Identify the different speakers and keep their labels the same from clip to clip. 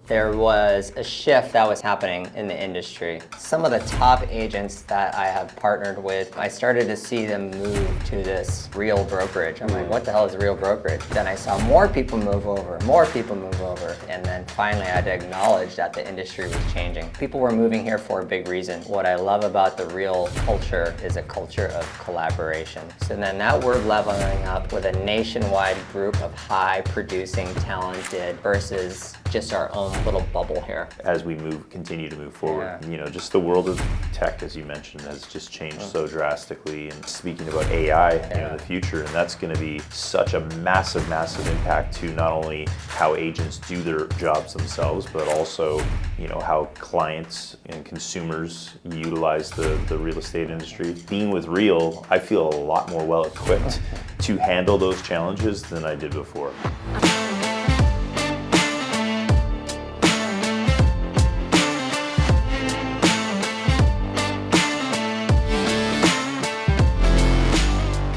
Speaker 1: there was a shift that was happening in the industry. Some of the top agents that I have partnered with, I started to see them move to this Real Brokerage. I'm like, what the hell is Real Brokerage? Then I saw more people move over, and then finally I had to acknowledge that the industry was changing. People were moving here for a big reason. What I love about the Real culture is a culture of collaboration. So then that we're leveling up with a nationwide group of high producing, talented versus just our own little bubble here.
Speaker 2: As we continue to move forward, just the world of tech, as you mentioned, has just changed so drastically. And speaking about AI in the future, and that's going to be such a massive, massive impact to not only how agents do their jobs themselves, but also, how clients and consumers utilize the real estate industry. Being with Real, I feel a lot more well equipped to handle those challenges than I did before.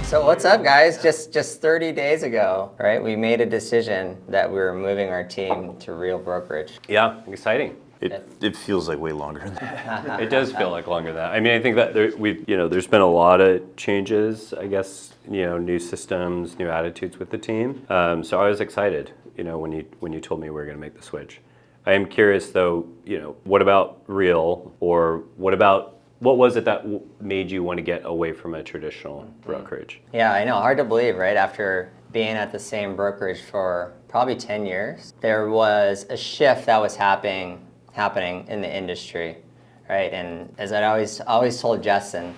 Speaker 1: So what's up, guys? Just 30 days ago, right? We made a decision that we were moving our team to Real Brokerage.
Speaker 3: Yeah, exciting.
Speaker 2: It feels like way longer than that.
Speaker 3: It does feel like longer than that. I mean, I think that there's been a lot of changes, I guess, new systems, new attitudes with the team. So I was excited, when you told me we were going to make the switch. I am curious though, what about Real, or what was it that made you want to get away from a traditional brokerage?
Speaker 1: Yeah, I know, hard to believe, right? After being at the same brokerage for probably 10 years, there was a shift that was happening in the industry, right? And as I always told Justin,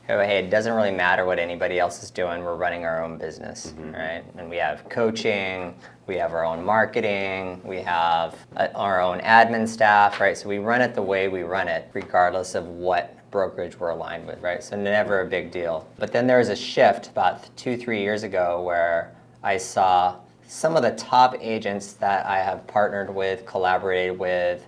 Speaker 1: hey, it doesn't really matter what anybody else is doing. We're running our own business, right? And we have coaching, we have our own marketing, we have our own admin staff, right? So we run it the way we run it, regardless of what brokerage we're aligned with, right? So never a big deal. But then there was a shift about 2-3 years ago where I saw some of the top agents that I have partnered with, collaborated with,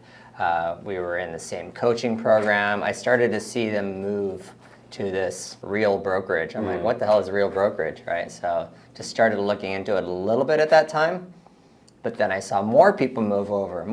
Speaker 1: we were in the same coaching program. I started to see them move to this Real Brokerage. I'm like, what the hell is Real Brokerage, right? So just started looking into it a little bit at that time, but then I saw more people move over,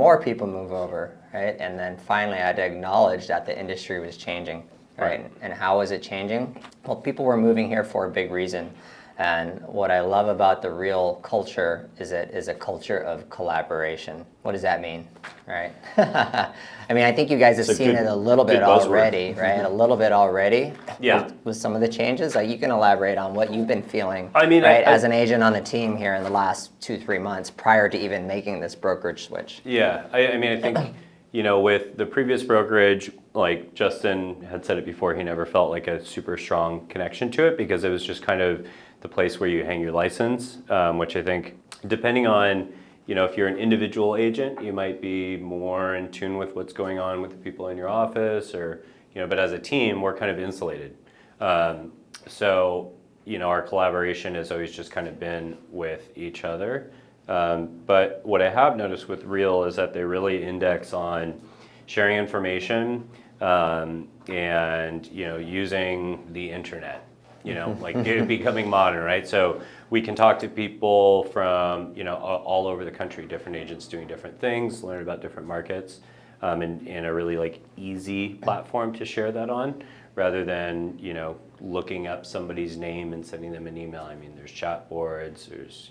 Speaker 1: right? And then finally I had to acknowledge that the industry was changing, right? And how was it changing? Well, people were moving here for a big reason. And what I love about the Real culture is it is a culture of collaboration. What does that mean, right? I mean, I think you guys have seen it a little bit already, right? A little bit already.
Speaker 3: Yeah.
Speaker 1: With some of the changes, like you can elaborate on what you've been feeling.
Speaker 3: I mean,
Speaker 1: right, as an agent on the team here in the last 2-3 months prior to even making this brokerage switch.
Speaker 3: Yeah, I mean, I think with the previous brokerage, like Justin had said it before, he never felt like a super strong connection to it because it was just kind of the place where you hang your license, which I think, depending on, if you're an individual agent, you might be more in tune with what's going on with the people in your office, or, but as a team, we're kind of insulated. So, our collaboration has always just kind of been with each other. But what I have noticed with Real is that they really index on sharing information and, using the internet. Like becoming modern, right? So we can talk to people from, all over the country, different agents doing different things, learn about different markets, and a really like easy platform to share that on, rather than, looking up somebody's name and sending them an email. I mean, there's chat boards, there's,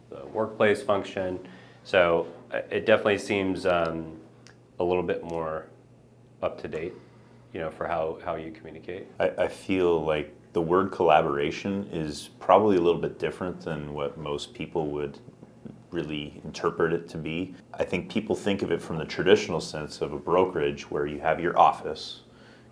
Speaker 3: the workplace function. So it definitely seems a little bit more up to date, for how you communicate.
Speaker 2: I feel like the word collaboration is probably a little bit different than what most people would really interpret it to be. I think people think of it from the traditional sense of a brokerage where you have your office,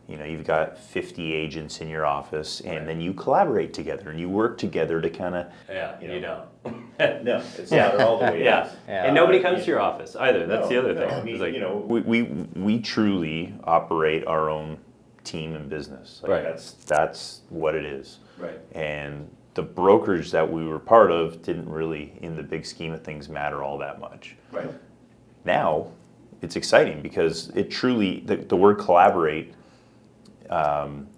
Speaker 2: you've got 50 agents in your office, and then you collaborate together and you work together to kind of...
Speaker 3: Yeah, you don't.
Speaker 2: No, it's not all the way down.
Speaker 3: And nobody comes to your office either. That's the other thing.
Speaker 2: I mean, we truly operate our own team and business. Like that's what it is.
Speaker 3: Right.
Speaker 2: And the brokerage that we were part of didn't really, in the big scheme of things, matter all that much.
Speaker 3: Right.
Speaker 2: Now, it's exciting because it truly, the word collaborate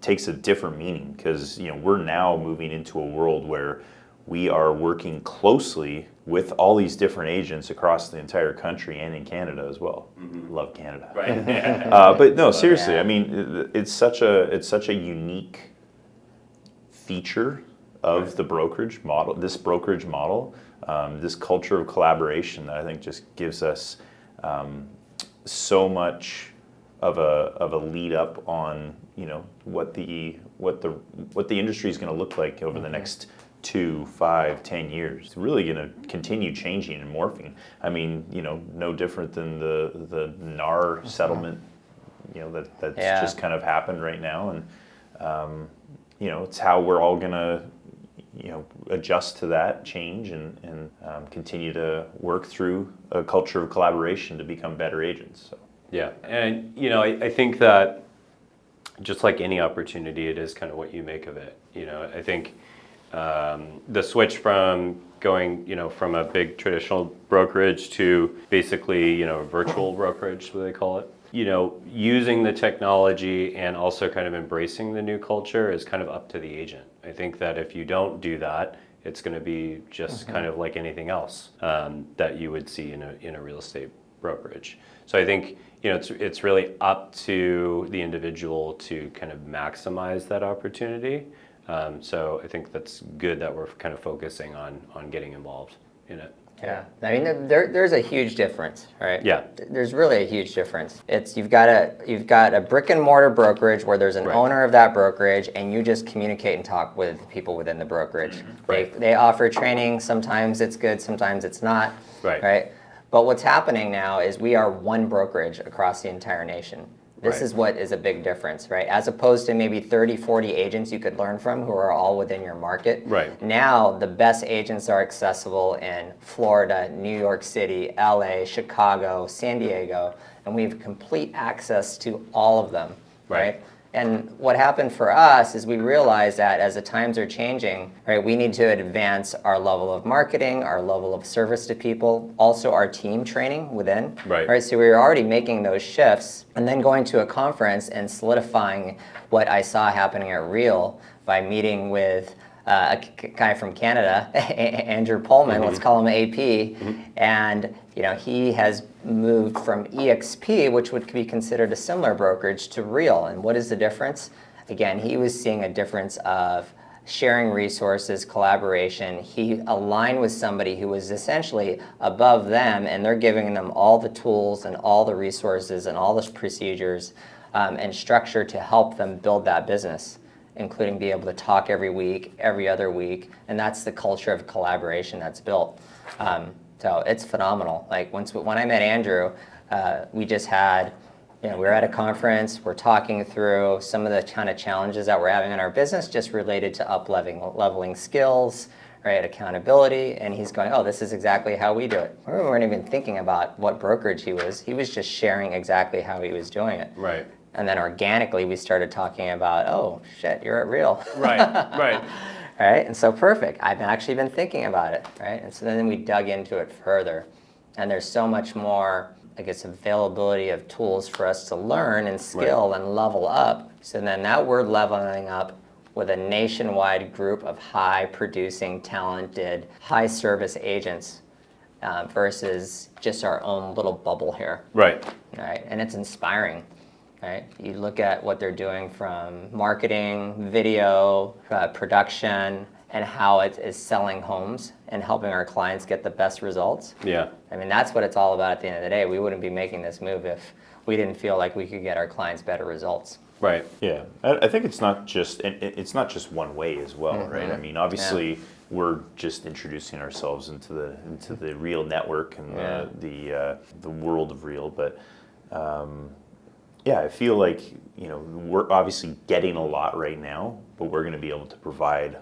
Speaker 2: takes a different meaning, because we're now moving into a world where we are working closely with all these different agents across the entire country and in Canada as well. Love Canada.
Speaker 3: Right.
Speaker 2: But no, seriously,
Speaker 1: Yeah.
Speaker 2: I mean, it's such a unique feature of the brokerage model, this brokerage model, this culture of collaboration that I think just gives us so much of a lead up on, you know, what the industry is going to look like over the next 2, 5, 10 years. It's really going to continue changing and morphing. I mean, you know, no different than the NAR settlement, you know, that's just kind of happened right now, and you know, it's how we're all going to, you know, adjust to that change and continue to work through a culture of collaboration to become better agents. So.
Speaker 3: Yeah, and you know, I think that just like any opportunity, it is kind of what you make of it. You know, I think the switch from going, you know, from a big traditional brokerage to basically, you know, a virtual brokerage, what they call it. You know, using the technology and also kind of embracing the new culture is kind of up to the agent. I think that if you don't do that, it's going to be just kind of like anything else that you would see in a real estate brokerage. So I think, you know, it's really up to the individual to kind of maximize that opportunity. So I think that's good that we're kind of focusing on getting involved in it.
Speaker 1: Yeah, I mean, there's a huge difference, right?
Speaker 3: Yeah.
Speaker 1: There's really a huge difference. It's you've got a brick and mortar brokerage where there's an
Speaker 3: Right.
Speaker 1: owner of that brokerage, and you just communicate and talk with people within the brokerage.
Speaker 3: Right.
Speaker 1: They offer training. Sometimes it's good, sometimes it's not.
Speaker 3: Right.
Speaker 1: Right. But what's happening now is we are one brokerage across the entire nation. This
Speaker 3: Right.
Speaker 1: is what is a big difference, right? As opposed to maybe 30, 40 agents you could learn from who are all within your market.
Speaker 3: Right.
Speaker 1: Now, the best agents are accessible in Florida, New York City, LA, Chicago, San Diego, and we have complete access to all of them, right? And what happened for us is we realized that as the times are changing, right, we need to advance our level of marketing, our level of service to people, also our team training within.
Speaker 3: Right.
Speaker 1: So we were already making those shifts, and then going to a conference and solidifying what I saw happening at Real by meeting with a guy from Canada, Andrew Pullman, let's call him AP, and you know, he has moved from EXP, which would be considered a similar brokerage, to Real. And what is the difference? Again, he was seeing a difference of sharing resources, collaboration. He aligned with somebody who was essentially above them, and they're giving them all the tools and all the resources and all the procedures and structure to help them build that business, including be able to talk every week, every other week, and that's the culture of collaboration that's built. So it's phenomenal. Like when I met Andrew, we just had, you know, we were at a conference, we're talking through some of the kind of challenges that we're having in our business just related to leveling skills, right, accountability, and he's going, oh, this is exactly how we do it. We weren't even thinking about what brokerage he was just sharing exactly how he was doing it.
Speaker 3: Right.
Speaker 1: And then organically we started talking about, oh shit, you're at Real.
Speaker 3: Right. Right.
Speaker 1: Right, and so perfect. I've actually been thinking about it, right? And so then we dug into it further. And there's so much more, I guess, availability of tools for us to learn and skill and level up. So then now we're leveling up with a nationwide group of high producing, talented, high service agents versus just our own little bubble here.
Speaker 3: Right.
Speaker 1: Right, and it's inspiring. Right? You look at what they're doing from marketing, video, production, and how it is selling homes and helping our clients get the best results.
Speaker 3: Yeah.
Speaker 1: I mean, that's what it's all about at the end of the day. We wouldn't be making this move if we didn't feel like we could get our clients better results.
Speaker 3: Right.
Speaker 2: Yeah, I think it's not just one way as well, right? I mean, obviously, we're just introducing ourselves into the Real network and the world of Real, but yeah, I feel like, you know, we're obviously getting a lot right now, but we're going to be able to provide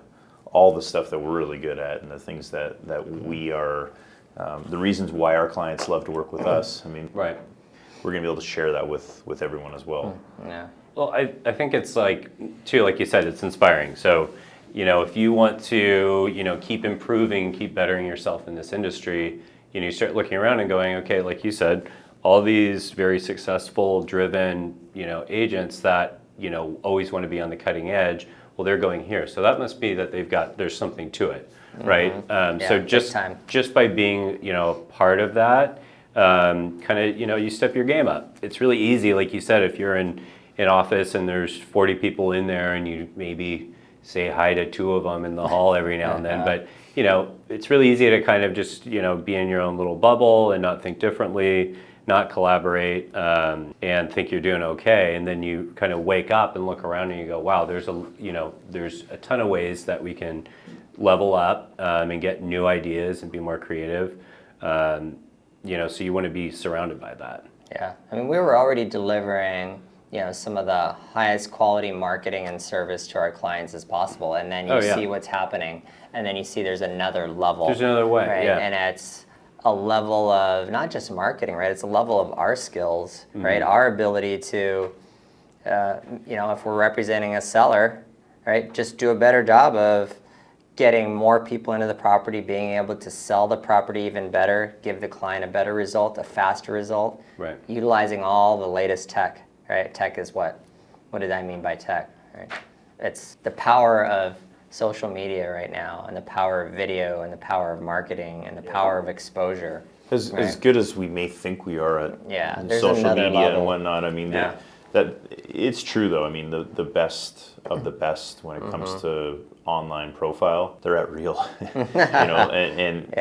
Speaker 2: all the stuff that we're really good at and the things that we are, the reasons why our clients love to work with us. I mean,
Speaker 3: Right.
Speaker 2: we're going to be able to share that with everyone as well.
Speaker 1: Yeah.
Speaker 3: Well, I think it's like, too, like you said, it's inspiring. So, you know, if you want to, you know, keep improving, keep bettering yourself in this industry, you know, you start looking around and going, okay, like you said, all these very successful, driven, you know, agents that, you know, always want to be on the cutting edge, well, they're going here. So that must be that there's something to it, right? So
Speaker 1: big
Speaker 3: just
Speaker 1: time.
Speaker 3: just by being, part of that, kind of, you step your game up. It's really easy, like you said, if you're in an office and there's 40 people in there and you maybe say hi to 2 of them in the hall every now and then, but it's really easy to kind of just be in your own little bubble and not think differently, not collaborate, and think you're doing okay. And then you kind of wake up and look around and you go, wow, there's a ton of ways that we can level up and get new ideas and be more creative. So you want to be surrounded by that.
Speaker 1: Yeah, I mean, we were already delivering some of the highest quality marketing and service to our clients as possible, and then you see what's happening, and then you see there's another level.
Speaker 3: There's another way,
Speaker 1: right?
Speaker 3: yeah.
Speaker 1: And it's a level of not just marketing, right? It's a level of our skills, right? Our ability to, if we're representing a seller, right, just do a better job of getting more people into the property, being able to sell the property even better, give the client a better result, a faster result,
Speaker 3: Right.
Speaker 1: utilizing all the latest tech. Right, tech is what? What did I mean by tech? Right, it's the power of social media right now, and the power of video, and the power of marketing, and the power of exposure.
Speaker 2: As good as we may think we are at
Speaker 1: there's
Speaker 2: social
Speaker 1: another
Speaker 2: media
Speaker 1: level.
Speaker 2: and whatnot, I mean, that it's true though. I mean, the best of the best when it comes to online profile, they're at Real. And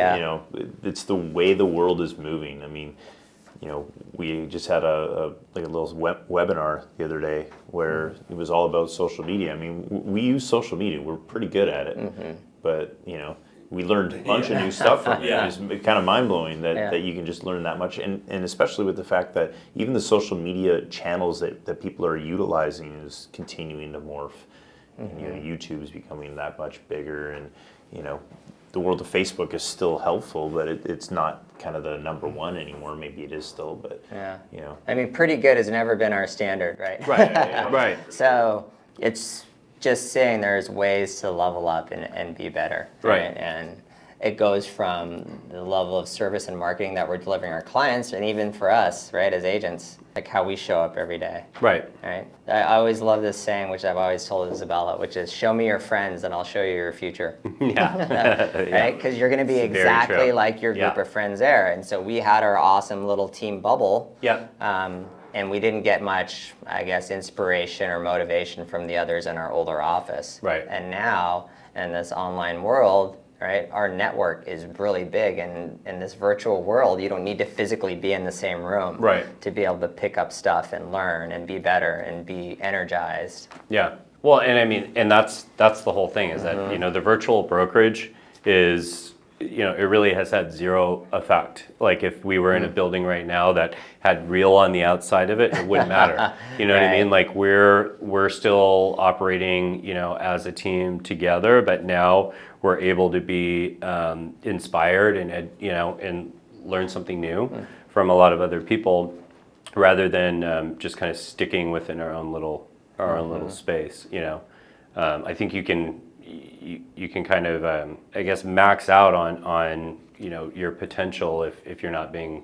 Speaker 2: it's the way the world is moving. I mean, we just had a little webinar the other day where it was all about social media. I mean, we use social media. We're pretty good at it, but we learned a bunch of new stuff from it. It's kind of mind-blowing that you can just learn that much, and especially with the fact that even the social media channels that people are utilizing is continuing to morph. YouTube is becoming that much bigger, and the world of Facebook is still helpful, but it's not kind of the number one anymore. Maybe it is still, but
Speaker 1: I mean, pretty good has never been our standard, right?
Speaker 3: Right.
Speaker 1: So it's just saying there's ways to level up and be better,
Speaker 3: right?
Speaker 1: And it goes from the level of service and marketing that we're delivering our clients, and even for us, right, as agents, like how we show up every day.
Speaker 3: Right.
Speaker 1: Right. I always love this saying, which I've always told Isabella, which is, "Show me your friends, and I'll show you your future." Right? Because you're going to be exactly like your group of friends there. And so we had our awesome little team bubble. And we didn't get much, I guess, inspiration or motivation from the others in our older office.
Speaker 3: Right.
Speaker 1: And now, in this online world, right, our network is really big, and in this virtual world, you don't need to physically be in the same room to be able to pick up stuff and learn and be better and be energized.
Speaker 3: Yeah. Well, and I mean, and that's the whole thing is that, the virtual brokerage is, it really has had zero effect. Like if we were in a building right now that had Real on the outside of it, it wouldn't matter. You know what I mean? Like we're still operating, as a team together, but now we're able to be inspired and and learn something new from a lot of other people, rather than just kind of sticking within our own little space. I think you can kind of I guess max out on your potential if you're not being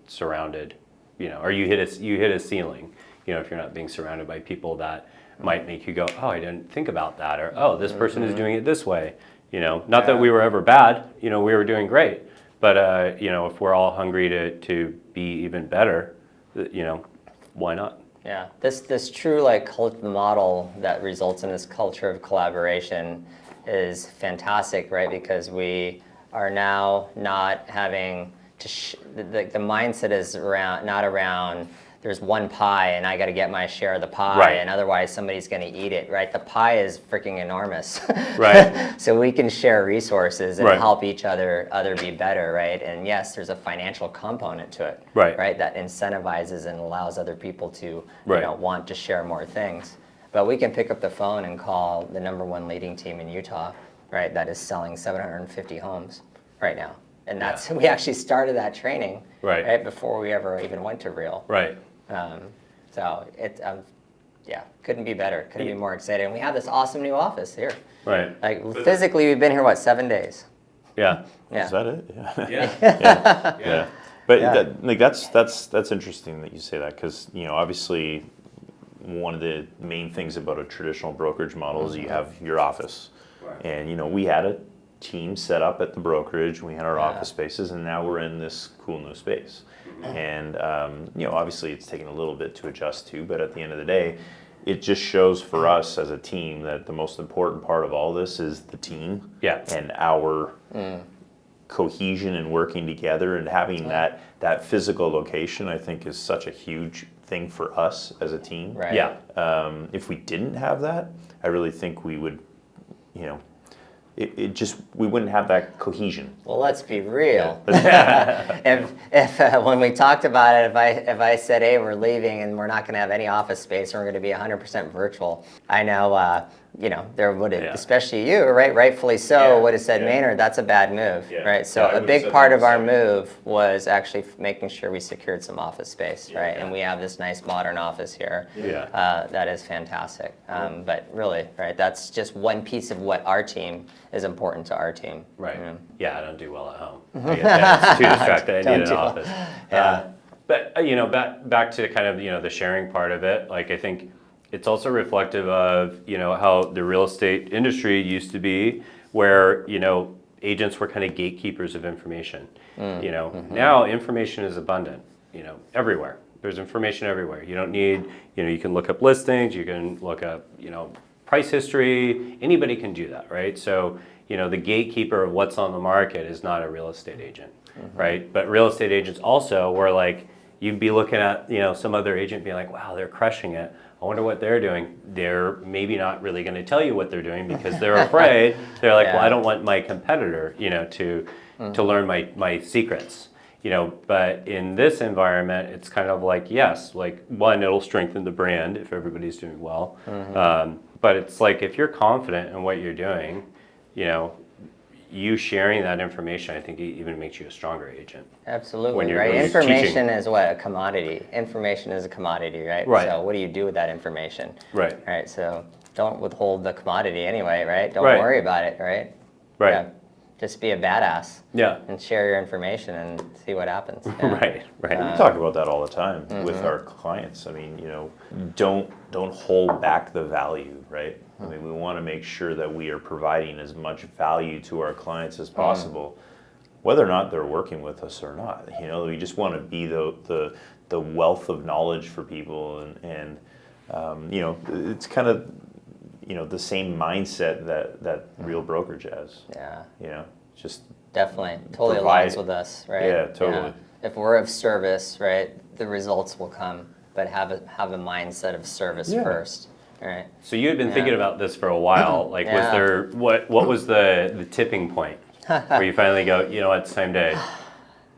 Speaker 3: surrounded, or you hit a ceiling, if you're not being surrounded by people that might make you go, oh, I didn't think about that, or oh, this person is doing it this way. Not that we were ever bad, we were doing great, but if we're all hungry to be even better, why not?
Speaker 1: Yeah, this true model that results in this culture of collaboration is fantastic, right? Because we are now not having to the mindset is not around there's one pie and I got to get my share of the pie, and otherwise somebody's going to eat it, right? The pie is freaking enormous,
Speaker 3: right?
Speaker 1: So we can share resources and help each other be better, right? And yes, there's a financial component to it, right? That incentivizes and allows other people to want to share more things. But we can pick up the phone and call the #1 leading team in Utah, right? That is selling 750 homes right now. And that's we actually started that training right before we ever even went to Real.
Speaker 3: Right.
Speaker 1: So it, couldn't be better. Couldn't be more excited. And we have this awesome new office here.
Speaker 3: Right.
Speaker 1: Like physically, we've been here 7 days.
Speaker 3: Yeah.
Speaker 2: Is that it?
Speaker 3: Yeah.
Speaker 2: But that's interesting that you say that, because obviously one of the main things about a traditional brokerage model is you have your office, and we had it. team set up at the brokerage. We had our office spaces, and now we're in this cool new space. And obviously it's taken a little bit to adjust to, but at the end of the day, it just shows for us as a team that the most important part of all this is the team and our cohesion and working together, and having that physical location, I think, is such a huge thing for us as a team.
Speaker 1: Right.
Speaker 3: Yeah.
Speaker 2: If we didn't have that, I really think we would, we wouldn't have that cohesion.
Speaker 1: Well, let's be real. if when we talked about it, if I said, hey, we're leaving and we're not going to have any office space and we're going to be 100% virtual, I know, there would have, especially you, right? Rightfully so, would have said, Maynard, that's a bad move, right? So a big part of our move was actually making sure we secured some office space, right? And we have this nice modern office here. That is fantastic. But really, right, that's just one piece of what our team is important to our team.
Speaker 3: Right. Yeah, I don't do well at home. It's too distracted. I need an office. But back to kind of the sharing part of it. Like, I think it's also reflective of how the real estate industry used to be, where agents were kind of gatekeepers of information. Now information is abundant. Everywhere. There's information everywhere. You don't need you can look up listings. You can look up price history. Anybody can do that, right? So the gatekeeper of what's on the market is not a real estate agent, right? But real estate agents also were like, you'd be looking at some other agent being like, wow, they're crushing it. I wonder what they're doing. They're maybe not really going to tell you what they're doing because they're afraid. They're like, well, I don't want my competitor, to learn my secrets. But in this environment, it's kind of like, yes, like one, it'll strengthen the brand if everybody's doing well. But it's like, if you're confident in what you're doing, you sharing that information, I think it even makes you a stronger agent.
Speaker 1: Absolutely, right? Information is what? A commodity. Information is a commodity, right?
Speaker 3: Right.
Speaker 1: So what do you do with that information?
Speaker 3: Right.
Speaker 1: Right, so don't withhold the commodity anyway, right? Don't worry about it, right?
Speaker 3: Right.
Speaker 1: Yeah. Just be a badass.
Speaker 3: Yeah.
Speaker 1: And share your information and see what happens.
Speaker 3: Right.
Speaker 2: We talk about that all the time with our clients. I mean, don't hold back the value, right? I mean, we want to make sure that we are providing as much value to our clients as possible, whether or not they're working with us or not. We just want to be the wealth of knowledge for people, and it's kind of the same mindset that Real Brokerage has. Just
Speaker 1: definitely totally aligns with us, right?
Speaker 2: Yeah, totally.
Speaker 1: If we're of service, right, the results will come, but have a mindset of service first. Right.
Speaker 3: So you had been thinking about this for a while. Like, was there what was the tipping point where you finally go, it's time to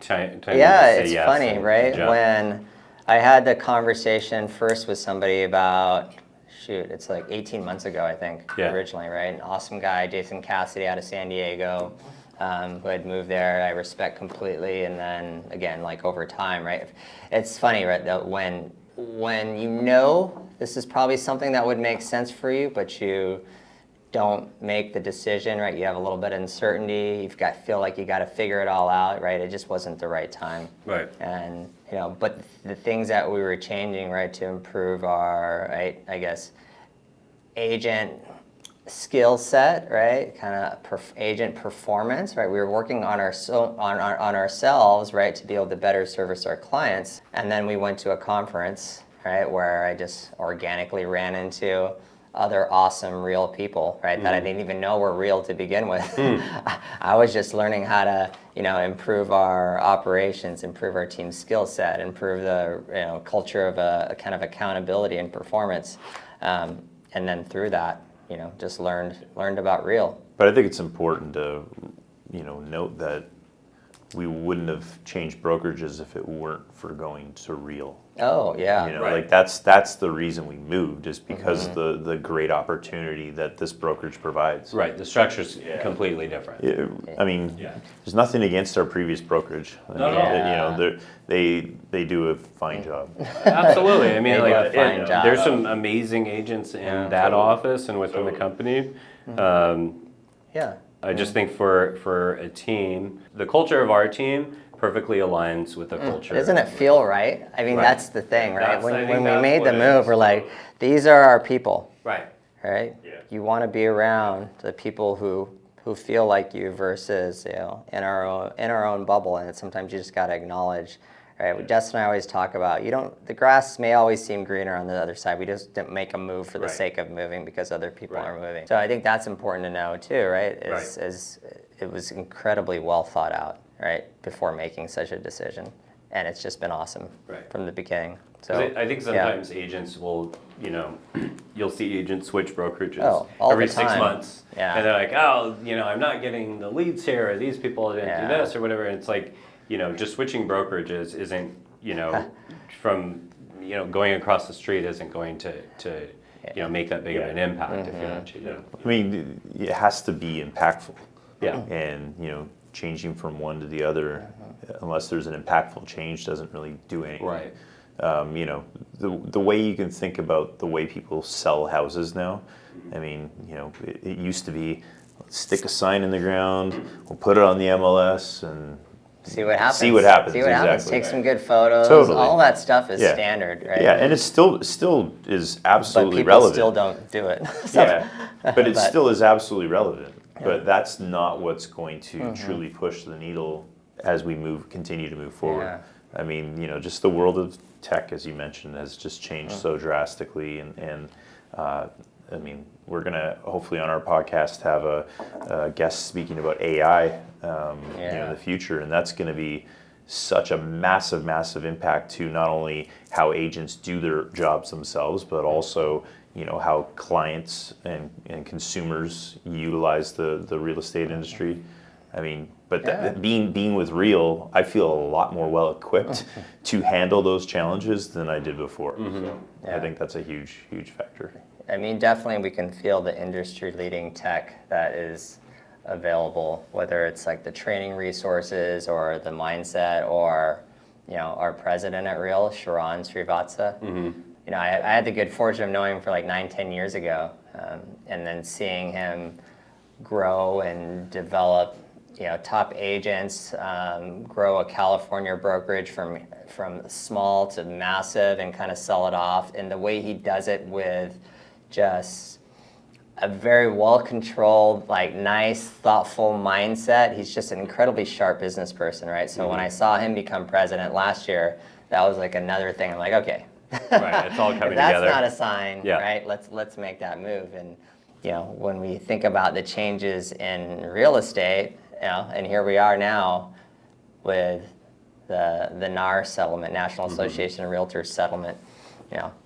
Speaker 3: say
Speaker 1: it's
Speaker 3: yes?
Speaker 1: Funny, right? When I had the conversation first with somebody about, it's like 18 months ago, I think, originally, right? An awesome guy, Jason Cassidy, out of San Diego, who had moved there. I respect completely. And then again, like over time, right? It's funny, right? That when this is probably something that would make sense for you, but you don't make the decision, right? You have a little bit of uncertainty. Feel like you got to figure it all out, right? It just wasn't the right time.
Speaker 3: Right.
Speaker 1: And but the things that we were changing, right, to improve our, right, I guess, agent skill set, right, kind of agent performance, right? We were working on ourselves, right, to be able to better service our clients. And then we went to a conference, right, where I just organically ran into other awesome real people, right, that I didn't even know were real to begin with. I was just learning how to, improve our operations, improve our team's skill set, improve the culture of a kind of accountability and performance, and then through that, just learned about real.
Speaker 2: But I think it's important to, note that we wouldn't have changed brokerages if it weren't for going to real.
Speaker 1: Oh, yeah.
Speaker 2: Like that's the reason we moved, is because the great opportunity that this brokerage provides.
Speaker 3: Right, the structure's completely different.
Speaker 2: There's nothing against our previous brokerage. They do a fine job.
Speaker 3: Absolutely. I mean,
Speaker 1: job.
Speaker 3: There's some amazing agents in that office and within the company. I just think for a team, the culture of our team perfectly aligns with the culture.
Speaker 1: Doesn't it feel right? I mean, that's the thing, right? When we made the move, we're like, these are our people.
Speaker 3: Right.
Speaker 1: Right? Yeah. You want to be around the people who who feel like you versus, in our own bubble. And sometimes you just got to acknowledge, right? Justin and I always talk about, the grass may always seem greener on the other side. We just didn't make a move for the sake of moving because other people are moving. So I think that's important to know too, right? Is it was incredibly well thought out, right, before making such a decision. And it's just been awesome from the beginning. So
Speaker 3: I think sometimes agents will, you'll see agents switch brokerages every 6 months.
Speaker 1: Yeah.
Speaker 3: And they're like, I'm not getting the leads here, or these people didn't do this, or whatever. And it's like, just switching brokerages isn't, from, going across the street isn't going to make that big of an impact if you're not changing.
Speaker 2: I mean, it has to be impactful.
Speaker 3: Yeah.
Speaker 2: And, changing from one to the other, unless there's an impactful change, doesn't really do anything.
Speaker 3: Right.
Speaker 2: The way you can think about the way people sell houses now, I mean, it used to be, let's stick a sign in the ground, we'll put it on the MLS and
Speaker 1: see what happens.
Speaker 2: Exactly.
Speaker 1: Take some good photos.
Speaker 2: Totally.
Speaker 1: All that stuff is standard, right?
Speaker 2: Yeah, and it still is absolutely
Speaker 1: but people
Speaker 2: relevant.
Speaker 1: still don't do it.
Speaker 2: But it still is absolutely relevant. But that's not what's going to truly push the needle as we continue to move forward.
Speaker 1: Yeah.
Speaker 2: I mean, just the world of tech, as you mentioned, has just changed so drastically, and I mean, we're gonna hopefully on our podcast have a guest speaking about AI, in the future, and that's going to be such a massive, massive impact to not only how agents do their jobs themselves, but also how clients and consumers utilize the real estate industry. I mean, but being with Real, I feel a lot more well equipped to handle those challenges than I did before. So I think that's a huge, huge factor.
Speaker 1: I mean, definitely we can feel the industry-leading tech that is available, whether it's like the training resources or the mindset or, our president at Real, Sharon Srivatsa. I had the good fortune of knowing him for like 9-10 years ago, and then seeing him grow and develop, top agents, grow a California brokerage from small to massive and kind of sell it off. And the way he does it with just a very well-controlled, like nice, thoughtful mindset. He's just an incredibly sharp business person, right? So when I saw him become president last year, that was like another thing. I'm like, okay.
Speaker 3: Right, it's all coming
Speaker 1: that's
Speaker 3: together.
Speaker 1: That's not a sign, right? Let's make that move. And when we think about the changes in real estate, and here we are now with the NAR Settlement, National Association of Realtors Settlement.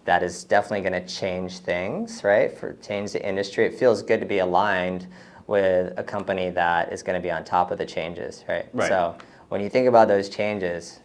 Speaker 1: That is definitely going to change things, right? Change the industry. It feels good to be aligned with a company that is going to be on top of the changes, right? So when you think about those changes,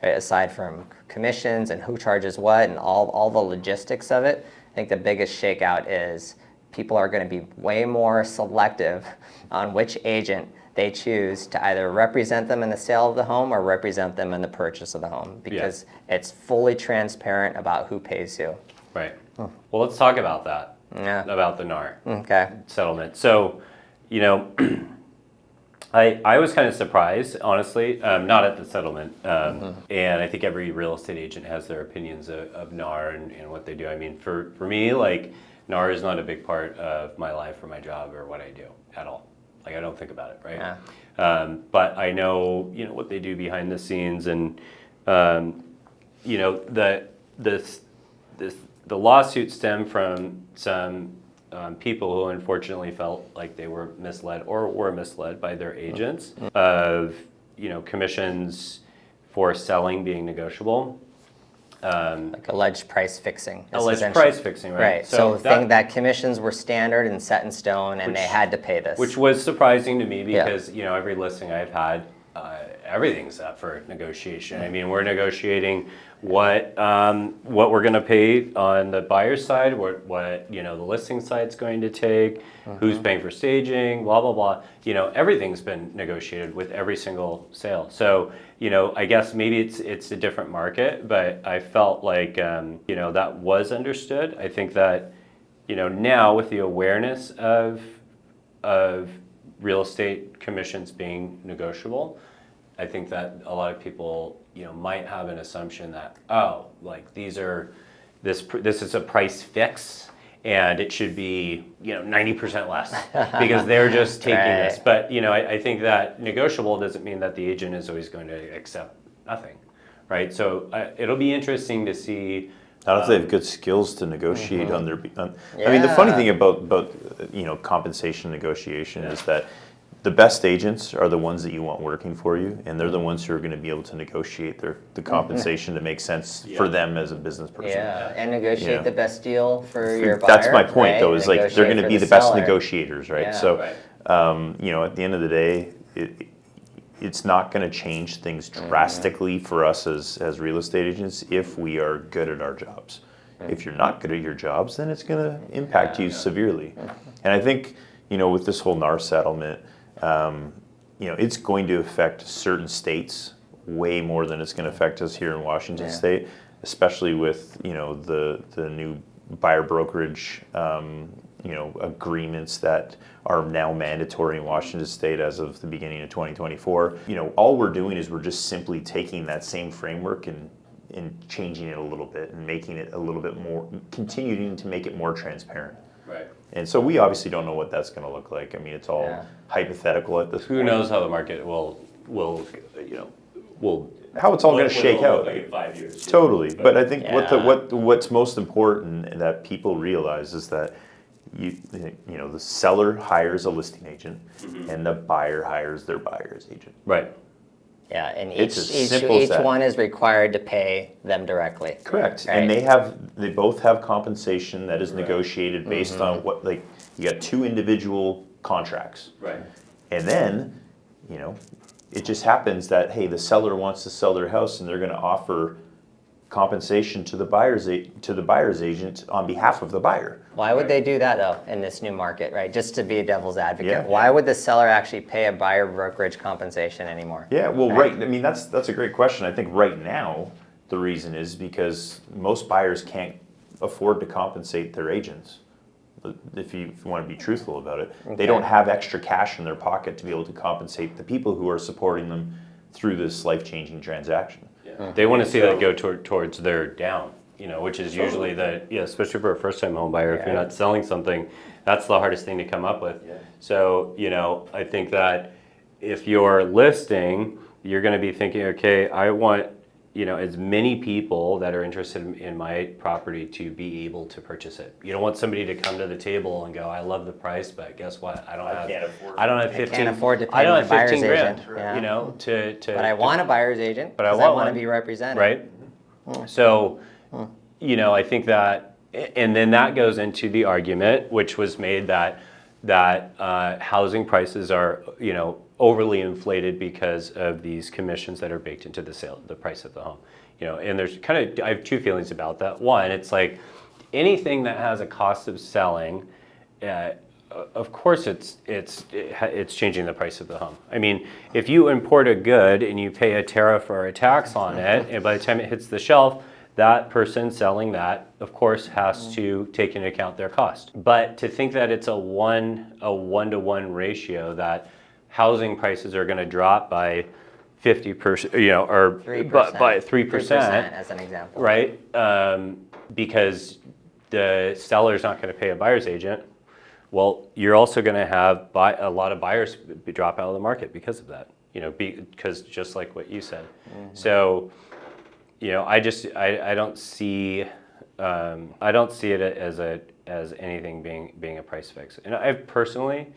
Speaker 1: right, aside from commissions and who charges what and all the logistics of it, I think the biggest shakeout is people are going to be way more selective on which agent they choose to either represent them in the sale of the home or represent them in the purchase of the home, because it's fully transparent about who pays who.
Speaker 3: Right. Well, let's talk about that, about the NAR settlement. So, I was kind of surprised, honestly, not at the settlement. And I think every real estate agent has their opinions of NAR and what they do. I mean, for me, like, NAR is not a big part of my life or my job or what I do at all. Like, I don't think about it, right? But I know, what they do behind the scenes, and the lawsuit stemmed from some people who unfortunately felt like they were misled or were misled by their agents of, commissions for selling being negotiable.
Speaker 1: Like alleged price fixing.
Speaker 3: Alleged price fixing, right?
Speaker 1: Right. So think that commissions were standard and set in stone, and they had to pay this.
Speaker 3: Which was surprising to me because every listing I've had, everything's up for negotiation. I mean, we're negotiating what we're going to pay on the buyer's side, what the listing side's going to take, who's paying for staging, blah blah blah. Everything's been negotiated with every single sale. So I guess maybe it's a different market, but I felt like that was understood. I think that now with the awareness of real estate commissions being negotiable, I think that a lot of people might have an assumption that this is a price fix, and it should be 90% less because they're just taking
Speaker 1: Right.
Speaker 3: this. But I think that negotiable doesn't mean that the agent is always going to accept nothing, right? So it'll be interesting to see.
Speaker 2: I don't know if they have good skills to negotiate on their. I mean, the funny thing about compensation negotiation is that the best agents are the ones that you want working for you, and they're the ones who are going to be able to negotiate the compensation to make sense for them as a business person.
Speaker 1: Yeah, and negotiate
Speaker 2: Yeah.
Speaker 1: the best deal for your buyer.
Speaker 2: That's my point,
Speaker 1: right?
Speaker 2: though, is like they're
Speaker 1: Negotiate
Speaker 2: going to
Speaker 1: for
Speaker 2: be the best
Speaker 1: seller.
Speaker 2: negotiators, right?
Speaker 1: Yeah.
Speaker 2: So,
Speaker 3: Right.
Speaker 2: at the end of the day, it's not going to change things drastically for us as real estate agents if we are good at our jobs. If you're not good at your jobs, then it's going to impact you severely. And I think, with this whole NAR settlement, it's going to affect certain states way more than it's going to affect us here in Washington State, especially with, the new buyer brokerage, agreements that are now mandatory in Washington State as of the beginning of 2024. All we're doing is we're just simply taking that same framework and changing it a little bit and making it a little bit more, continuing to make it more transparent.
Speaker 3: Right.
Speaker 2: And so we obviously don't know what that's going to look like. I mean, it's all hypothetical at this point.
Speaker 3: Who knows how the market will
Speaker 2: How it's all going to shake out.
Speaker 3: Like in 5 years.
Speaker 2: Totally. But I think
Speaker 1: Yeah.
Speaker 2: what's most important that people realize is that the seller hires a listing agent and the buyer hires their buyer's agent.
Speaker 3: Right.
Speaker 1: Yeah, and
Speaker 2: It's as simple as
Speaker 1: each
Speaker 2: that.
Speaker 1: one is required to pay them directly.
Speaker 2: Correct.
Speaker 1: Right.
Speaker 2: And they both have compensation that is negotiated based on what, like, you got two individual contracts.
Speaker 3: Right.
Speaker 2: And then, it just happens that, hey, the seller wants to sell their house and they're going to offer compensation to the buyer's agent on behalf of the buyer.
Speaker 1: Why would they do that though in this new market, right? Just to be a devil's advocate.
Speaker 2: Yeah.
Speaker 1: Why would the seller actually pay a buyer brokerage compensation anymore?
Speaker 2: Yeah, well, right. I mean, that's a great question. I think right now the reason is because most buyers can't afford to compensate their agents. If you want to be truthful about it, they don't have extra cash in their pocket to be able to compensate the people who are supporting them through this life-changing transaction.
Speaker 3: Yeah. They want to see that go towards their down, which is usually especially for a first-time home buyer, if you're not selling something, that's the hardest thing to come up with. Yeah. So, I think that if you're listing, you're going to be thinking, okay, I want, as many people that are interested in my property to be able to purchase it. You don't want somebody to come to the table and go, I love the price, but guess what? I don't have 15.
Speaker 1: I can't afford to pay
Speaker 3: I don't
Speaker 1: my
Speaker 3: have 15
Speaker 1: buyer's
Speaker 3: grand,
Speaker 1: agent.
Speaker 3: to
Speaker 1: But I want a buyer's agent.
Speaker 3: But I
Speaker 1: 'cause
Speaker 3: want
Speaker 1: want
Speaker 3: one.
Speaker 1: to be represented.
Speaker 3: Right. So, I think that, and then that goes into the argument, which was made that housing prices are, overly inflated because of these commissions that are baked into the price of the home. And there's I have two feelings about that. One, it's like anything that has a cost of selling, of course it's changing the price of the home. I mean, if you import a good and you pay a tariff or a tax on it, and by the time it hits the shelf, that person selling that, of course, has to take into account their cost. But to think that it's a one-to-one ratio, that housing prices are going to drop by 50%, or
Speaker 1: 3%.
Speaker 3: by 3%,
Speaker 1: as an example.
Speaker 3: right? Because the seller's not going to pay a buyer's agent. Well, you're also going to have a lot of buyers drop out of the market because of that. Because just like what you said. So, I don't see it as anything being a price fix. And I've personally,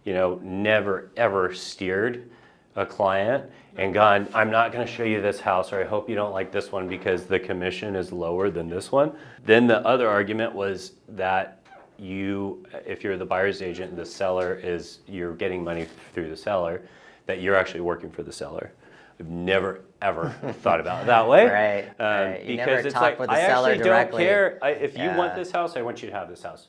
Speaker 3: never ever steered a client and gone, I'm not going to show you this house, or I hope you don't like this one because the commission is lower than this one. Then the other argument was that if you're the buyer's agent and the seller you're getting money through the seller, that you're actually working for the seller. I've never ever thought about it that way.
Speaker 1: Right. You never
Speaker 3: Because it's
Speaker 1: talk
Speaker 3: like,
Speaker 1: with the
Speaker 3: I
Speaker 1: seller
Speaker 3: actually
Speaker 1: directly.
Speaker 3: don't care. If you want this house, I want you to have this house.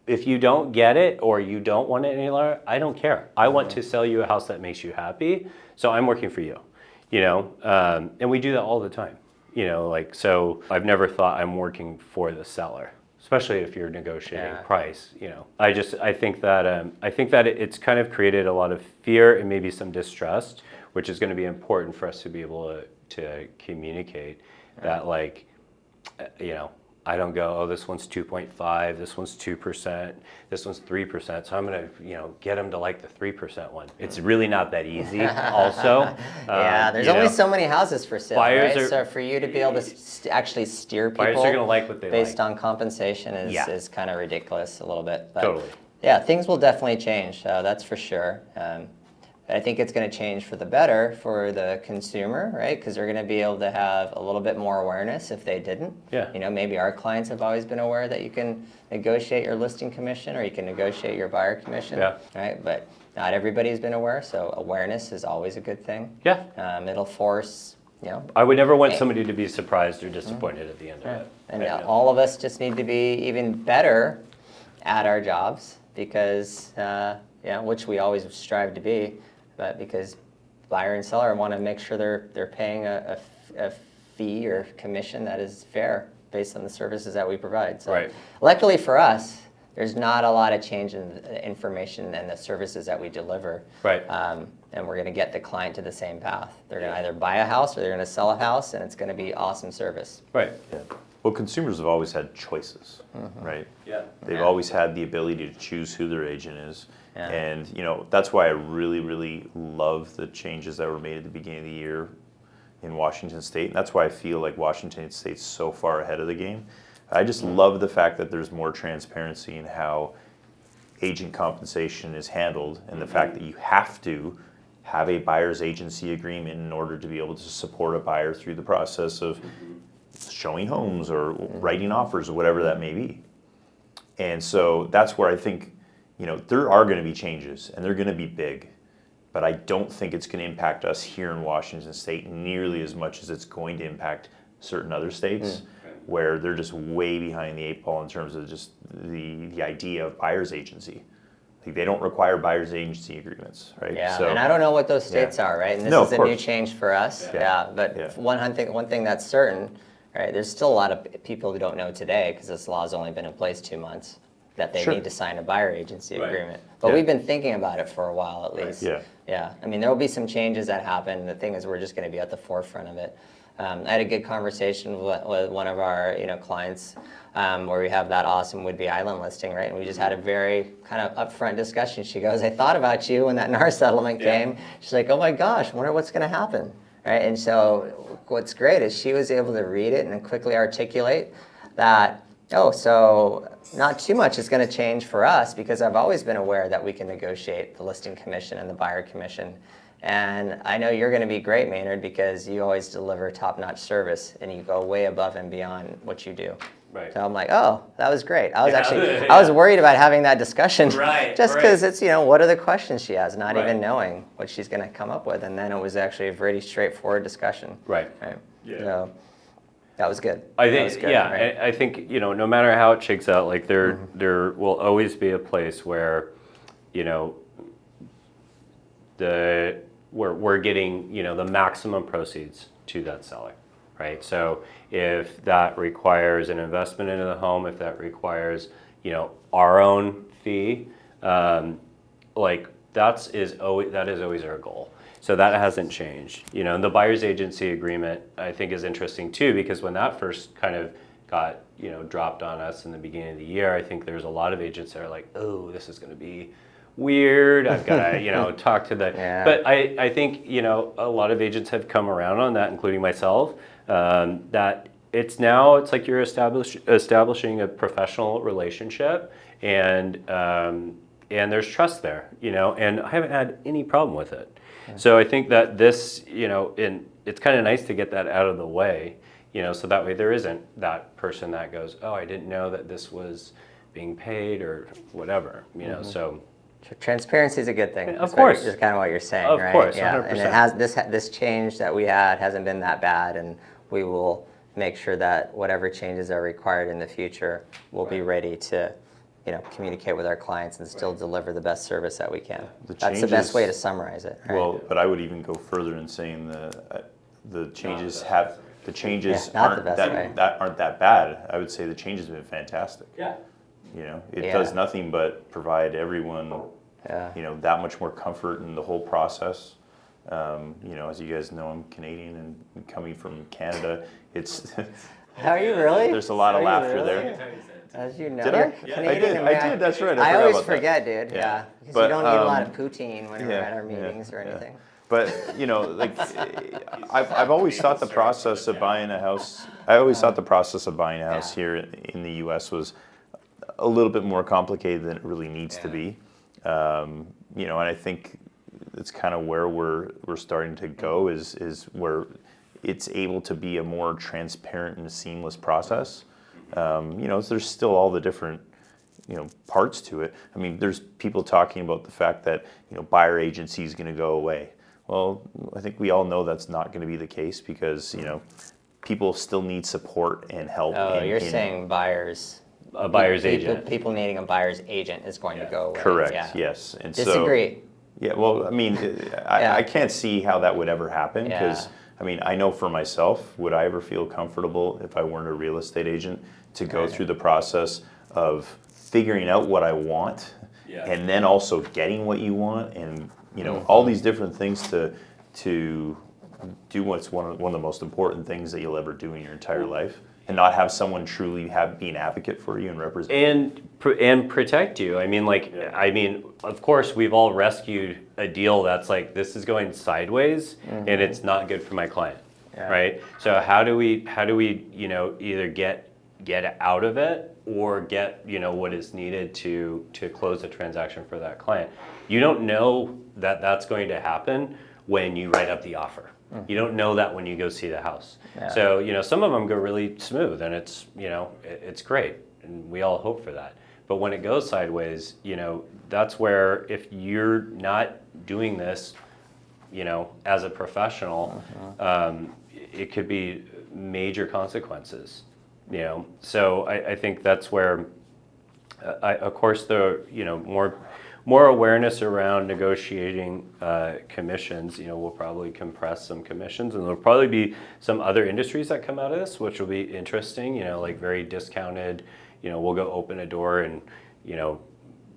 Speaker 3: If you don't get it or you don't want it any longer, I don't care. I want to sell you a house that makes you happy, so I'm working for you. And we do that all the time. So I've never thought I'm working for the seller, especially if you're negotiating price. I think that it's kind of created a lot of fear and maybe some distrust, which is going to be important for us to be able to communicate that, I don't go, oh, this one's 2.5, this one's 2%, this one's 3%. So I'm going to, get them to like the 3% one. It's really not that easy also.
Speaker 1: Yeah, there's only so many houses for sale,
Speaker 3: Buyers
Speaker 1: right?
Speaker 3: are-
Speaker 1: So for you to be able to actually steer people
Speaker 3: Buyers are going to like what they
Speaker 1: based
Speaker 3: like.
Speaker 1: on compensation
Speaker 3: Yeah.
Speaker 1: is kind of ridiculous a little bit. But
Speaker 3: Totally.
Speaker 1: yeah, things will definitely change, that's for sure. I think it's going to change for the better for the consumer, right? Because they're going to be able to have a little bit more awareness if they didn't.
Speaker 3: Yeah.
Speaker 1: Maybe our clients have always been aware that you can negotiate your listing commission or you can negotiate your buyer commission,
Speaker 3: Yeah.
Speaker 1: right? But not everybody's been aware, so awareness is always a good thing.
Speaker 3: Yeah.
Speaker 1: It'll force,
Speaker 3: I would never want somebody to be surprised or disappointed at the end of it.
Speaker 1: and all of us just need to be even better at our jobs because, which we always strive to be, but because buyer and seller want to make sure they're paying a fee or commission that is fair based on the services that we provide. So
Speaker 3: Right.
Speaker 1: luckily for us, there's not a lot of change in the information and the services that we deliver.
Speaker 3: Right.
Speaker 1: And we're going to get the client to the same path. They're going to either buy a house or they're going to sell a house, and it's going to be awesome service.
Speaker 3: Right.
Speaker 2: Yeah. Well, consumers have always had choices, right?
Speaker 3: Yeah.
Speaker 2: They've
Speaker 1: Yeah.
Speaker 2: always had the ability to choose who their agent is.
Speaker 1: Yeah.
Speaker 2: And, that's why I really, really love the changes that were made at the beginning of the year in Washington State. And that's why I feel like Washington State's so far ahead of the game. I just love the fact that there's more transparency in how agent compensation is handled and the fact that you have to have a buyer's agency agreement in order to be able to support a buyer through the process of showing homes or writing offers or whatever that may be. And so that's where I think, there are going to be changes and they're going to be big, but I don't think it's going to impact us here in Washington State nearly as much as it's going to impact certain other states where they're just way behind the eight ball in terms of just the idea of buyer's agency. Like they don't require buyer's agency agreements, right?
Speaker 1: Yeah,
Speaker 2: So,
Speaker 1: and I don't know what those states are, right? And this
Speaker 2: No,
Speaker 1: is
Speaker 2: of
Speaker 1: a new
Speaker 2: course.
Speaker 1: change for us.
Speaker 2: Yeah.
Speaker 1: But
Speaker 2: Yeah.
Speaker 1: one thing that's certain, right? There's still a lot of people who don't know today because this law has only been in place 2 months that they
Speaker 2: Sure.
Speaker 1: need to sign a buyer agency
Speaker 3: Right.
Speaker 1: agreement. But
Speaker 2: Yeah.
Speaker 1: we've been thinking about it for a while at least.
Speaker 2: Yeah.
Speaker 1: Yeah. I mean, there will be some changes that happen. The thing is, we're just going to be at the forefront of it. I had a good conversation with one of our clients where we have that awesome Whidbey Island listing, right? And we just had a very kind of upfront discussion. She goes, "I thought about you when that NAR settlement came." She's like, "Oh my gosh, I wonder what's going to happen." Right? And so what's great is she was able to read it and quickly articulate that, so not too much is going to change for us because I've always been aware that we can negotiate the listing commission and the buyer commission. And I know you're going to be great, Maynard, because you always deliver top-notch service and you go way above and beyond what you do.
Speaker 3: Right.
Speaker 1: So I'm like, oh, that was great. I was
Speaker 3: Yeah.
Speaker 1: I was worried about having that discussion.
Speaker 3: Right,
Speaker 1: Just
Speaker 3: right.
Speaker 1: because it's, what are the questions she has, not
Speaker 3: Right.
Speaker 1: even knowing what she's going to come up with. And then it was actually a pretty straightforward discussion.
Speaker 3: Right.
Speaker 1: Yeah. So that was good.
Speaker 3: I
Speaker 1: That was
Speaker 3: think,
Speaker 1: good,
Speaker 3: yeah,
Speaker 1: right?
Speaker 3: I think, no matter how it shakes out, like there will always be a place where, we're getting, the maximum proceeds to that seller, right? So if that requires an investment into the home, if that requires, our own fee, that is always our goal. So that hasn't changed. And the buyer's agency agreement, I think, is interesting too, because when that first kind of got, dropped on us in the beginning of the year, I think there's a lot of agents that are like, oh, this is going to be weird. I've got to, talk to the.
Speaker 1: Yeah.
Speaker 3: But I think, a lot of agents have come around on that, including myself, that it's like you're establishing a professional relationship, and there's trust there, and I haven't had any problem with it. So I think that this, it's kind of nice to get that out of the way, so that way there isn't that person that goes, oh, I didn't know that this was being paid or whatever, so.
Speaker 1: Transparency is a good thing.
Speaker 3: Of course.
Speaker 1: Just kind of what you're saying,
Speaker 3: Of
Speaker 1: right?
Speaker 3: course,
Speaker 1: Yeah.
Speaker 3: 100%.
Speaker 1: And it has this change that we had hasn't been that bad, and we will make sure that whatever changes are required in the future, we'll be ready to, communicate with our clients and still deliver the best service that we can. That's the best way to summarize it. Right?
Speaker 2: Well, but I would even go further in saying the changes
Speaker 3: best
Speaker 1: not the best way.
Speaker 2: aren't that bad. I would say the changes have been fantastic.
Speaker 3: Yeah.
Speaker 2: It
Speaker 1: Yeah.
Speaker 2: does nothing but provide everyone,
Speaker 1: Yeah.
Speaker 2: that much more comfort in the whole process. As you guys know, I'm Canadian and coming from Canada. It's
Speaker 1: Are you really?
Speaker 2: There's a lot of
Speaker 1: Are you
Speaker 2: laughter
Speaker 1: really?
Speaker 2: there.
Speaker 1: As you know,
Speaker 2: Did I?
Speaker 1: you're
Speaker 2: Yeah,
Speaker 1: Canadian
Speaker 2: I
Speaker 1: American.
Speaker 2: did. That's right.
Speaker 1: I
Speaker 2: forgot
Speaker 1: always
Speaker 2: about that.
Speaker 1: forget, dude. Yeah, because
Speaker 2: But,
Speaker 1: you don't eat a lot of poutine when we're
Speaker 2: yeah,
Speaker 1: at our meetings or
Speaker 2: yeah.
Speaker 1: anything.
Speaker 2: But like, I've always thought the process of buying a house. I always thought the process of buying a house here in the U.S. was a little bit more complicated than it really needs to be. And I think it's kind of where we're starting to go is where it's able to be a more transparent and seamless process. There's still all the different parts to it. I mean, there's people talking about the fact that buyer agency is going to go away. Well, I think we all know that's not going to be the case because people still need support and help.
Speaker 1: Oh, you're saying buyers.
Speaker 3: A buyer's agent.
Speaker 1: People needing a buyer's agent is going to go away.
Speaker 2: Correct.
Speaker 1: Yeah.
Speaker 2: Yes. And
Speaker 1: Disagree.
Speaker 2: Yeah. Well, I mean, I can't see how that would ever happen because I mean, I know for myself, would I ever feel comfortable if I weren't a real estate agent to go through the process of figuring out what I want and then also getting what you want and all these different things to do what's one of the most important things that you'll ever do in your entire life and not have someone truly be an advocate for you and represent
Speaker 3: and protect you. I mean, of course, we've all rescued a deal that's like this is going sideways and it's not good for my client, right? So how do we either get out of it or get what is needed to close the transaction for that client? You don't know that that's going to happen when you write up the offer. You don't know that when you go see the house. So some of them go really smooth and it's it's great and we all hope for that. But when it goes sideways, that's where if you're not doing this, as a professional, it could be major consequences. So I think that's where, of course, the more awareness around negotiating commissions. We'll probably compress some commissions, and there'll probably be some other industries that come out of this, which will be interesting. Like very discounted. We'll go open a door and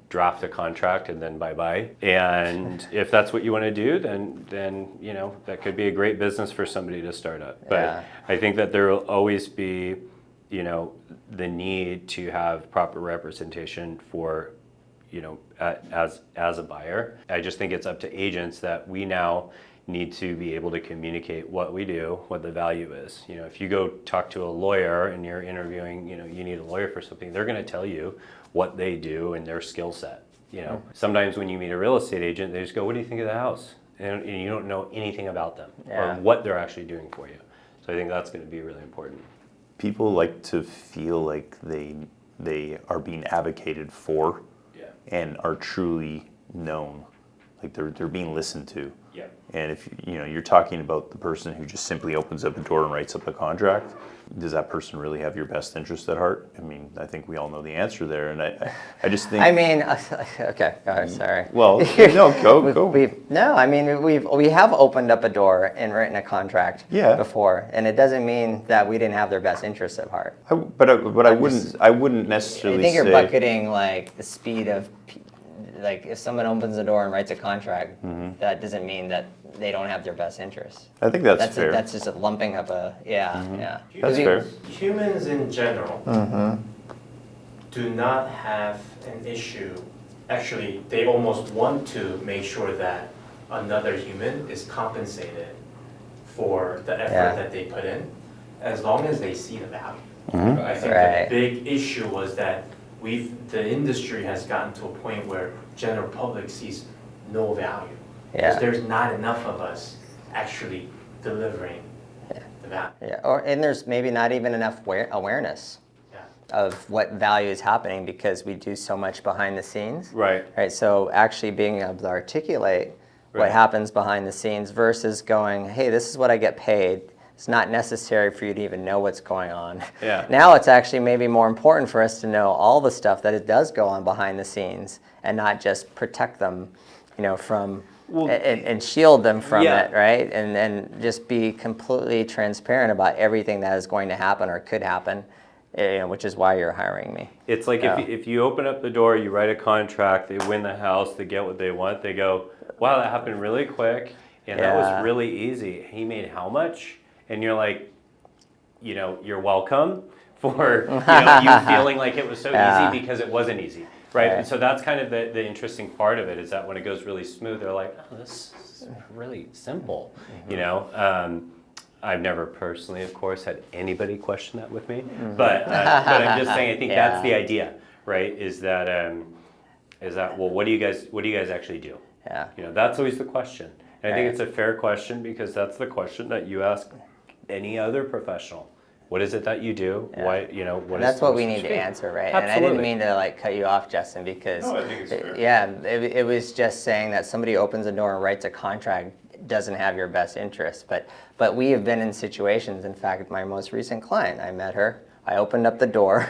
Speaker 3: draft a contract and then bye-bye. And if that's what you want to do, then that could be a great business for somebody to start up. But I think that there will always be the need to have proper representation for as a buyer. I just think it's up to agents that we now need to be able to communicate what we do, what the value is. If you go talk to a lawyer and you're interviewing, you need a lawyer for something, they're going to tell you what they do and their skill set. Sometimes when you meet a real estate agent, they just go, "What do you think of the house?" And you don't know anything about them or what they're actually doing for you. So I think that's going to be really important.
Speaker 2: People like to feel like they are being advocated for and are truly known, like they're being listened to.
Speaker 3: Yeah.
Speaker 2: And if you're talking about the person who just simply opens up a door and writes up a contract, does that person really have your best interest at heart? I mean, I think we all know the answer there, and I just think.
Speaker 1: I mean, okay, sorry.
Speaker 2: Well, no, go.
Speaker 1: We have opened up a door and written a contract before, and it doesn't mean that we didn't have their best interests at heart.
Speaker 2: But I wouldn't necessarily.
Speaker 1: I think you're bucketing like the speed of. Like if someone opens the door and writes a contract, that doesn't mean that they don't have their best interests.
Speaker 2: I think that's fair.
Speaker 1: That's just a lumping up a
Speaker 2: That's fair.
Speaker 4: Humans in general do not have an issue. Actually, they almost want to make sure that another human is compensated for the effort that they put in, as long as they see the value. I think the big issue was that the industry has gotten to a point where general public sees no value because there's not enough of us actually delivering the value.
Speaker 1: And there's maybe not even enough awareness of what value is happening because we do so much behind the scenes.
Speaker 3: Right.
Speaker 1: So actually being able to articulate what happens behind the scenes versus going, hey, this is what I get paid. It's not necessary for you to even know what's going on. Now it's actually maybe more important for us to know all the stuff that it does go on behind the scenes and not just protect them, from and shield them from it, right? And then just be completely transparent about everything that is going to happen or could happen, which is why you're hiring me.
Speaker 3: It's like if you open up the door, you write a contract, they win the house, they get what they want, they go, wow, that happened really quick, and that was really easy. He made how much? And you're like, you're welcome for you feeling like it was so easy because it wasn't easy, right? And so that's kind of the interesting part of it, is that when it goes really smooth, they're like, oh, this is really simple, I've never personally, of course, had anybody question that with me, but I'm just saying, I think that's the idea, right? Is that well, what do you guys actually do?
Speaker 1: Yeah.
Speaker 3: That's always the question. And I think it's a fair question, because that's the question that you ask any other professional. What is it that you do?
Speaker 1: Yeah.
Speaker 3: Why,
Speaker 1: And that's what we need to answer, right?
Speaker 3: Absolutely.
Speaker 1: And I didn't mean to like cut you off, Justin, because
Speaker 2: No, I think it's fair.
Speaker 1: it was just saying that somebody opens a door and writes a contract doesn't have your best interest. But we have been in situations, in fact, my most recent client, I met her, I opened up the door.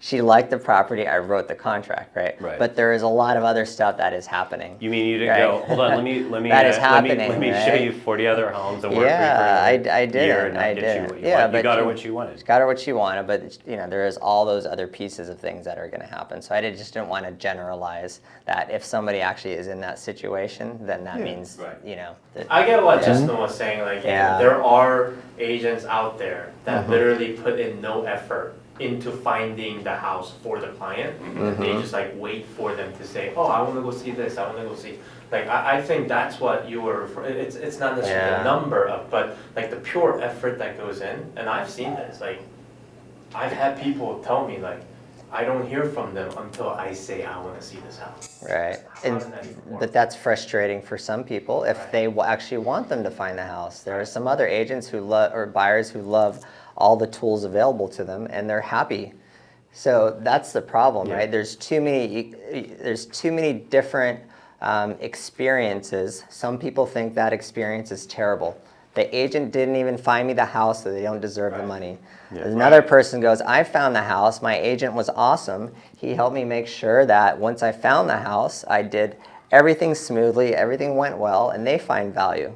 Speaker 1: She liked the property. I wrote the contract, right? But there is a lot of other stuff that is happening.
Speaker 3: You mean you didn't go, hold on, let me
Speaker 1: That is happening,
Speaker 3: let me show
Speaker 1: right?
Speaker 3: you 40 other homes and work
Speaker 1: Yeah,
Speaker 3: for you for
Speaker 1: I
Speaker 3: a
Speaker 1: did
Speaker 3: year
Speaker 1: it.
Speaker 3: and not
Speaker 1: I
Speaker 3: get
Speaker 1: did
Speaker 3: you
Speaker 1: it.
Speaker 3: what you
Speaker 1: Yeah,
Speaker 3: want.
Speaker 1: but
Speaker 3: You got her what she wanted.
Speaker 1: Got her what she wanted, but there is all those other pieces of things that are going to happen. So I just didn't want to generalize that if somebody actually is in that situation, then that means that,
Speaker 4: I get what Justin was saying, like there are agents out there that literally put in no effort into finding the house for the client. They just like wait for them to say, oh, I want to go see this, I want to go see. Like I think that's what you were referring. It's not necessarily the number of, but like the pure effort that goes in. And I've seen this. Like I've had people tell me like, I don't hear from them until I say I want to see this house.
Speaker 1: right.
Speaker 4: How does that even work?
Speaker 1: But that's frustrating for some people if they actually want them to find the house. There are some other agents who love, or buyers who love all the tools available to them, and they're happy. So that's the problem, right? There's too many different experiences. Some people think that experience is terrible. The agent didn't even find me the house, so they don't deserve the money. Another person goes, I found the house, my agent was awesome. He helped me make sure that once I found the house, I did everything smoothly, everything went well, and they find value.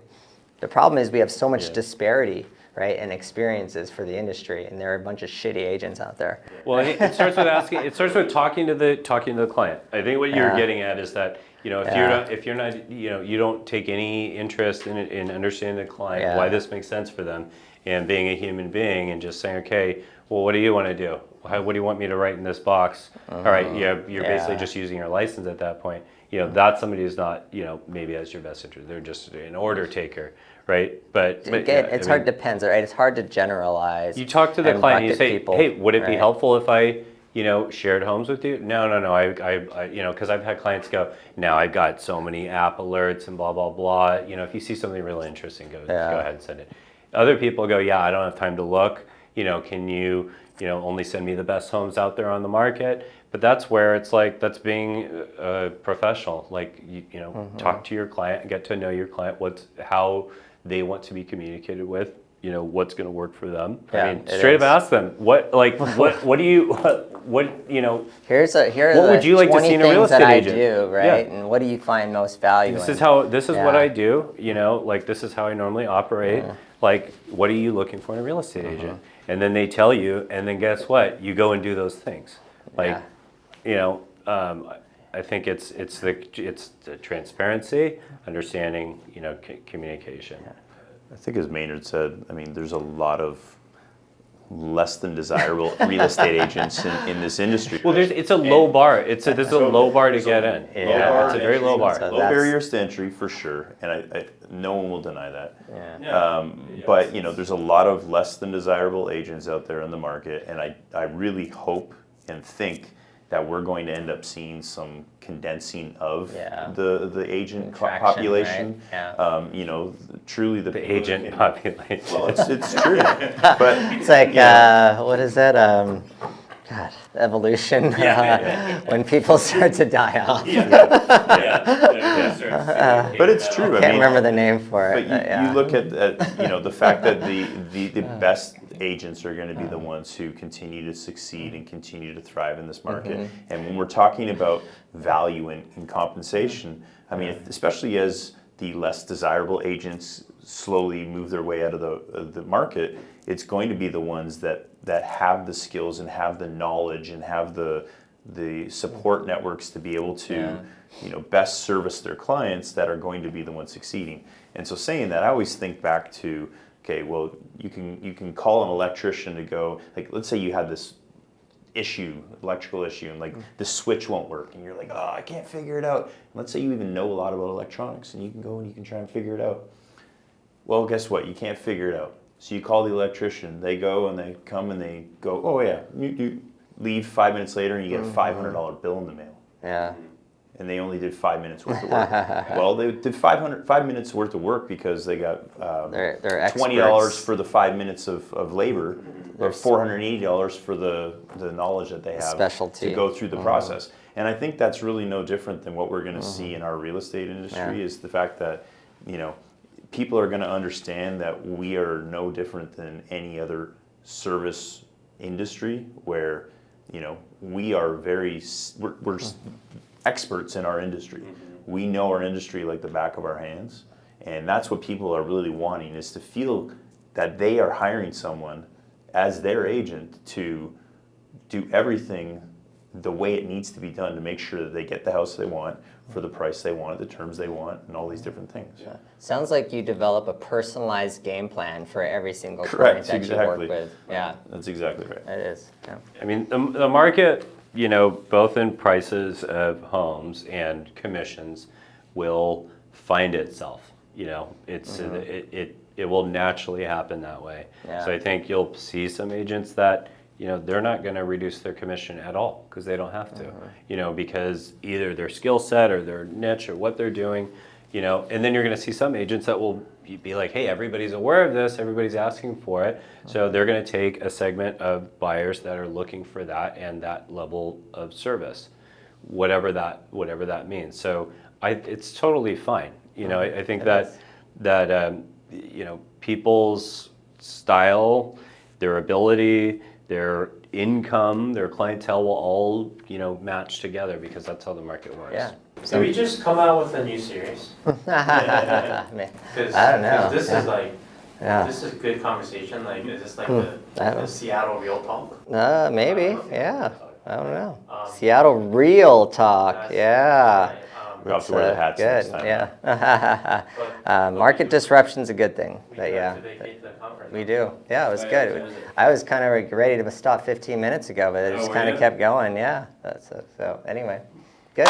Speaker 1: The problem is we have so much disparity, right, and experiences for the industry, and there are a bunch of shitty agents out there.
Speaker 3: Well, it starts with asking. It starts with talking to the client. I think what you're getting at is that if you're not you don't take any interest in understanding the client, why this makes sense for them, and being a human being, and just saying, okay, well, what do you want to do? What do you want me to write in this box? All right, you're basically just using your license at that point. That's somebody who's not maybe has your best interest. They're just an order taker. Right, but
Speaker 1: Again, it's hard. Depends, right? It's hard to generalize.
Speaker 3: You talk to the client, and you say,
Speaker 1: people,
Speaker 3: "Hey, would it be helpful if I, shared homes with you?" No. I because I've had clients go, "Now I've got so many app alerts and blah blah blah. If you see something really interesting, go ahead and send it." Other people go, "Yeah, I don't have time to look. Can you, only send me the best homes out there on the market?" But that's where it's like that's being a professional. Like talk to your client and get to know your client. How they want to be communicated with, what's going to work for them. I mean, straight up ask them, what do you,
Speaker 1: Here are
Speaker 3: what would you like to
Speaker 1: 20
Speaker 3: see in a real
Speaker 1: things that
Speaker 3: estate
Speaker 1: I
Speaker 3: agent?
Speaker 1: do, right? And what do you find most valuable?
Speaker 3: This is what I do, like this is how I normally operate. Like, what are you looking for in a real estate agent? And then they tell you, and then guess what? You go and do those things. Like, I think it's the transparency, understanding, communication.
Speaker 2: I think as Maynard said, I mean, there's a lot of less than desirable real estate agents in this industry.
Speaker 3: Well, it's a low bar. There's a low bar to get in. It's a very low bar.
Speaker 2: Low barriers to entry for sure, and I no one will deny that. But there's a lot of less than desirable agents out there in the market, and I really hope and think that we're going to end up seeing some condensing of the agent population.
Speaker 1: Right?
Speaker 2: Truly the
Speaker 3: agent population.
Speaker 2: Well, it's true, but
Speaker 1: It's like what is that? God, evolution. When people start to die off.
Speaker 2: But it's true.
Speaker 1: I can't remember the name for it.
Speaker 2: But you look at the fact that the best agents are going to be the ones who continue to succeed and continue to thrive in this market. And when we're talking about value and compensation, I mean, especially as the less desirable agents slowly move their way out of the market, it's going to be the ones that have the skills and have the knowledge and have the support networks to be able to best service their clients that are going to be the ones succeeding. And so saying that, I always think back to Okay, well, you can call an electrician to go, like, let's say you had this electrical issue, and like the switch won't work, and you're like, oh, I can't figure it out. And let's say you even know a lot about electronics, and you can go and you can try and figure it out. Well, guess what? You can't figure it out. So you call the electrician, they go and they come and they go, oh yeah, you leave 5 minutes later and you get a $500 bill in the mail.
Speaker 1: Yeah.
Speaker 2: And they only did 5 minutes worth of work. Well, they did 5 minutes worth of work because they got
Speaker 1: They're
Speaker 2: $20
Speaker 1: experts.
Speaker 2: for the 5 minutes of labor, or $480 for the knowledge that they have
Speaker 1: Specialty.
Speaker 2: to go through the process. And I think that's really no different than what we're going to see in our real estate industry, is the fact that, you know, people are going to understand that we are no different than any other service industry where, you know, we are we're experts in our industry. We know our industry like the back of our hands, and that's what people are really wanting, is to feel that they are hiring someone as their agent to do everything the way it needs to be done to make sure that they get the house they want for the price they want, the terms they want, and all these different things.
Speaker 1: Yeah. Sounds like you develop a personalized game plan for every single
Speaker 2: Correct,
Speaker 1: client that you work
Speaker 2: exactly.
Speaker 1: with. Yeah,
Speaker 2: That's exactly right.
Speaker 1: it is. Yeah.
Speaker 3: I mean, the market, you know, both in prices of homes and commissions, will find itself. You know, it's it will naturally happen that way.
Speaker 1: Yeah.
Speaker 3: So I think you'll see some agents that, you know, they're not going to reduce their commission at all because they don't have to. You know, because either their skill set or their niche or what they're doing, you know, and then you're going to see some agents that will be like, hey, everybody's aware of this, everybody's asking for it. So they're going to take a segment of buyers that are looking for that and that level of service, whatever that means. So it's totally fine. You know, I think that you know, people's style, their ability, their income, their clientele will all, you know, match together because that's how the market works.
Speaker 1: Yeah.
Speaker 4: Did we just come out with a new series?
Speaker 1: Man, I don't know.
Speaker 4: This is like,
Speaker 1: Yeah.
Speaker 4: this is good conversation. Like, is this like
Speaker 1: I don't
Speaker 4: the Seattle Real Talk?
Speaker 1: Maybe. Yeah. I don't know. Seattle Real Talk.
Speaker 4: That's
Speaker 1: Yeah.
Speaker 4: right.
Speaker 2: We'll have to wear the hats
Speaker 1: Good.
Speaker 2: next time.
Speaker 1: Yeah. Market disruption's a good thing.
Speaker 4: We
Speaker 1: But
Speaker 4: do
Speaker 1: yeah.
Speaker 4: have to vacate the conference.
Speaker 1: We do. Yeah, it was
Speaker 4: Right,
Speaker 1: good.
Speaker 4: that was it.
Speaker 1: I was kind of ready to stop 15 minutes ago, but it
Speaker 4: Oh,
Speaker 1: just
Speaker 4: were
Speaker 1: kind of
Speaker 4: you?
Speaker 1: kept going. Yeah. So anyway, good.